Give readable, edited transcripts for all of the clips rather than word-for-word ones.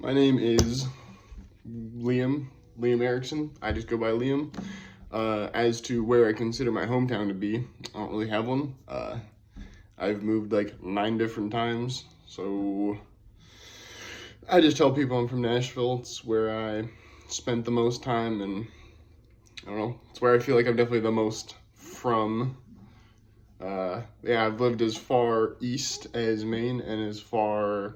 My name is Liam Erickson. I just go by Liam. As to where I consider my hometown to be, I don't really have one. I've moved like 9 different times, so I just tell people I'm from Nashville. It's where I spent the most time, and I don't know, it's where I feel like I'm definitely the most from. Yeah, I've lived as far east as Maine and as far,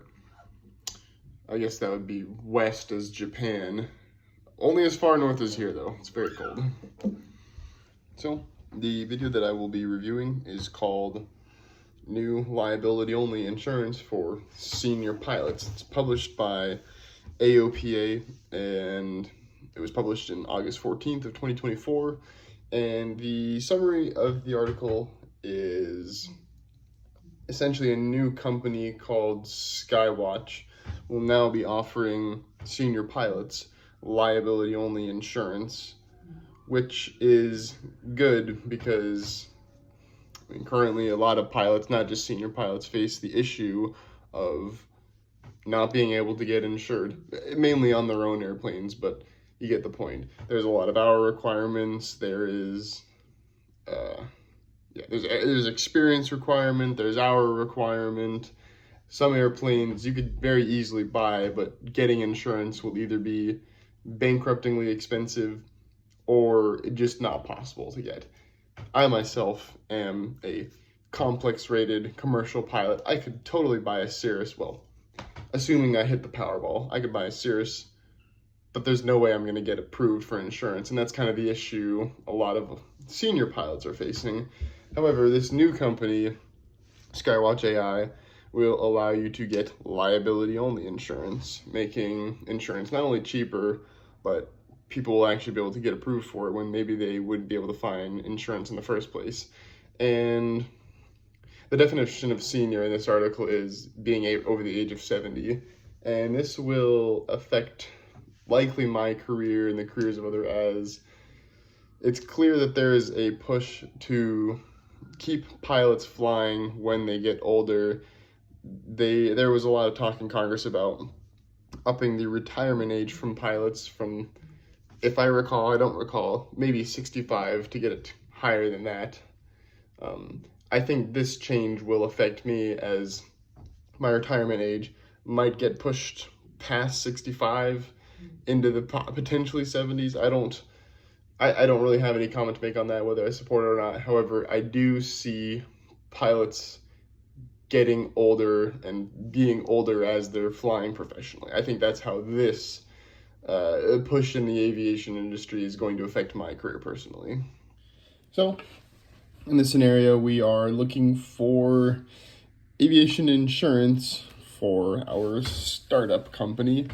I guess that would be west as Japan. Only as far north as here, though. It's very cold. So, the video that I will be reviewing is called New Liability Only Insurance for Senior Pilots. It's published by AOPA, and it was published in August 14th of 2024. And the summary of the article is essentially a new company called Skywatch will now be offering senior pilots liability-only insurance, which is good because currently a lot of pilots, not just senior pilots, face the issue of not being able to get insured, mainly on their own airplanes, but you get the point. There's a lot of hour requirements. There is there's experience requirement, there's hour requirement. Some airplanes you could very easily buy, but getting insurance will either be bankruptingly expensive or just not possible to get. I myself am a complex rated commercial pilot. I could totally buy a Cirrus, well, assuming I hit the Powerball, I could buy a Cirrus, but there's no way I'm going to get approved for insurance, and that's kind of the issue a lot of senior pilots are facing. However, this new company, Skywatch AI, will allow you to get liability-only insurance, making insurance not only cheaper, but people will actually be able to get approved for it when maybe they wouldn't be able to find insurance in the first place. And the definition of senior in this article is being over the age of 70, and this will affect likely my career and the careers of others, as it's clear that there is a push to keep pilots flying when they get older. There was a lot of talk in Congress about upping the retirement age from pilots from, if I recall, I don't recall, maybe 65 to get it higher than that. I think this change will affect me, as my retirement age might get pushed past 65 into the potentially 70s. I don't really have any comment to make on that, whether I support it or not. However, I do see pilots getting older and being older as they're flying professionally. I think that's how this push in the aviation industry is going to affect my career personally. So, in this scenario, we are looking for aviation insurance for our startup company.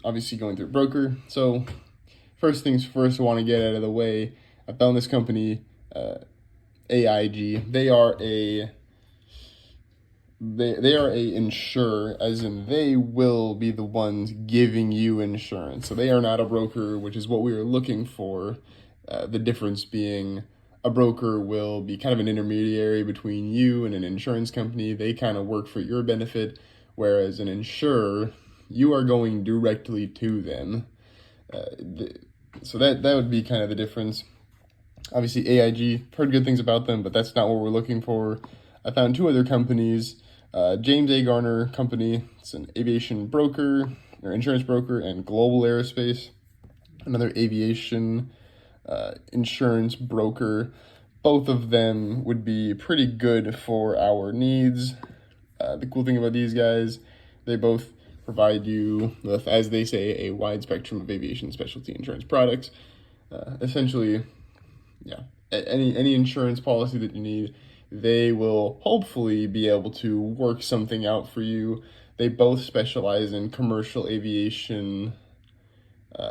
Obviously going through a broker. So first things first, I want to get out of the way. I found this company, AIG. They are a insurer, as in they will be the ones giving you insurance. So they are not a broker, which is what we are looking for. The difference being a broker will be kind of an intermediary between you and an insurance company. They kind of work for your benefit, whereas an insurer, you are going directly to them. So that would be kind of the difference. Obviously, AIG, heard good things about them, but that's not what we're looking for. I found 2 other companies. James A. Garner Company, it's an aviation broker, or insurance broker, and Global Aerospace, another aviation insurance broker. Both of them would be pretty good for our needs. The cool thing about these guys, they both provide you with, as they say, a wide spectrum of aviation specialty insurance products. Essentially, yeah, any insurance policy that you need, they will hopefully be able to work something out for you. They both specialize in commercial aviation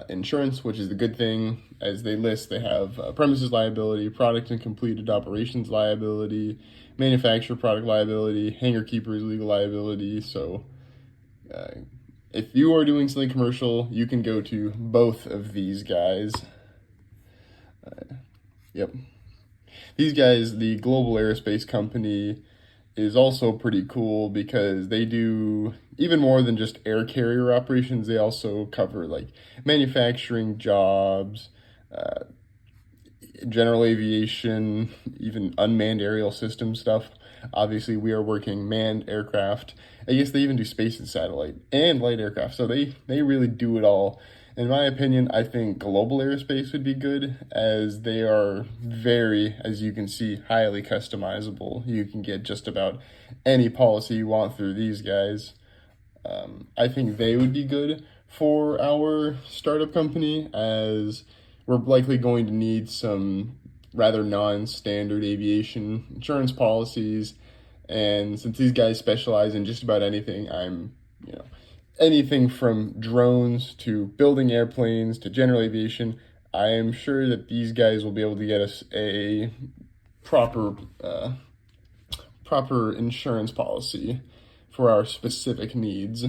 insurance, which is the good thing. As they list, they have premises liability, product and completed operations liability, manufacturer product liability, hangar keepers legal liability. So if you are doing something commercial, you can go to both of these guys. Yep. These guys, the Global Aerospace Company, is also pretty cool because they do even more than just air carrier operations. They also cover like manufacturing jobs, uh, general aviation, even unmanned aerial system stuff. Obviously, we are working manned aircraft. I guess they even do space and satellite and light aircraft. So they really do it all. In my opinion, I think global aerospace would be good as they are very, as you can see, highly customizable. You can get just about any policy you want through these guys. I think they would be good for our startup company as we're likely going to need some rather non-standard aviation insurance policies. And since these guys specialize in just about anything, anything from drones to building airplanes to general aviation, I am sure that these guys will be able to get us a proper proper insurance policy for our specific needs.